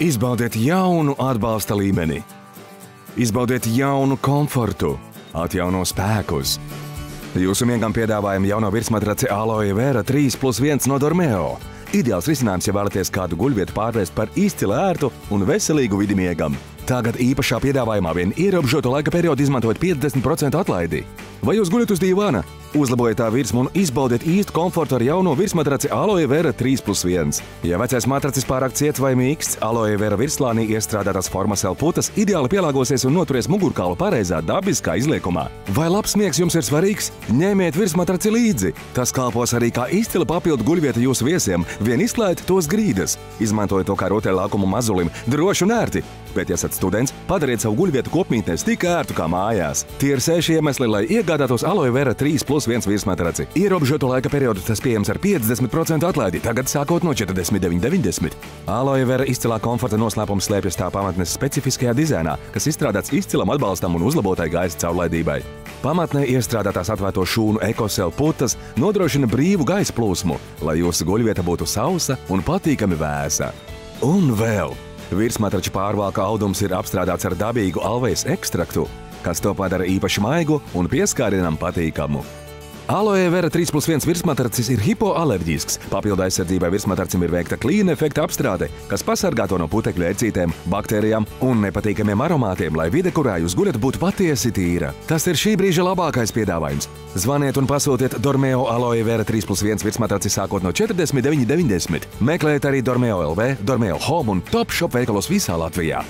Izbaudiet jaunu atbalsta līmeni. Izbaudiet jaunu komfortu, atjauno spēkus. Jūsu miegam piedāvājam jauno virsmatraci Aloe Vera 3+1 no Dormeo. Ideāls risinājums, ja vēlaties kādu guļvietu pārvērst par izcili ērtu un veselīgu vidi miegam. Tagad īpašā piedāvājumā vien ierobežotu laika periodu izmantojot 50% atlaidi. Vai jūs guļat uz dīvāna? Uzlabojiet tā virsmu un izbaudiet īstu komfortu ar jauno virsmatraci Aloe Vera 3+1. Ja vecais matracis pārāk ciets vai mīksts, Aloe Vera virslānī iestrādātās Formacell putas ideāli pielāgosies un noturēs mugurkaulu pareizā dabiskā izliekumā. Vai labs miegs jums ir svarīgs? Ņemiet virsmatraci līdzi! Tas kalpos arī kā izcila papildu guļvieta jūsu viesiem, vien izklājiet tos grīdas. Izmantojiet to kā rotaļlākumu mazulim, droši un ērti. Bet, ja esat students, padariet savu guļvietu kopmītnēs tik ērtu kā mājās. Tie ir 6 iemesli, lai iegādātos Aloe Vera 3+1 virsmatraci. Ierobežotu laika periodu tas pieejams ar 50% atlaidi, tagad sākot no 49,90. Aloe Vera izcilā komforta noslēpums slēpjas tā pamatnes specifiskajā dizainā, kas izstrādāts izcilam atbalstam un uzlabotai gaisa caurlaidībai. Pamatnē iestrādātās atvērto šūnu EcoCell putas nodrošina brīvu gaisa plūsmu, lai jūsu guļvieta būtu sausa un patīkami vēsa. Un vēl! Virsmatraču pārvalka audums ir apstrādāts ar dabīgu alvejas ekstraktu, kas to padara īpaši maigu un pieskārienam patīkamu. Aloe Vera 3+1 virsmatracis ir hipoalerģisks. Papildu aizsardzībai virsmatracim ir veikta klīna efekta apstrāde, kas pasargā to no putekļu ērcītēm, baktērijām un nepatīkamiem aromātiem, lai vide, kurā jūs guļat, būtu patiesi tīra. Tas ir šī brīža labākais piedāvājums. Zvaniet un pasūtiet Dormeo Aloe Vera 3+1 virsmatraci sākot no 49,90. Meklējiet arī Dormeo LV, Dormeo Home un Top Shop veikalos visā Latvijā.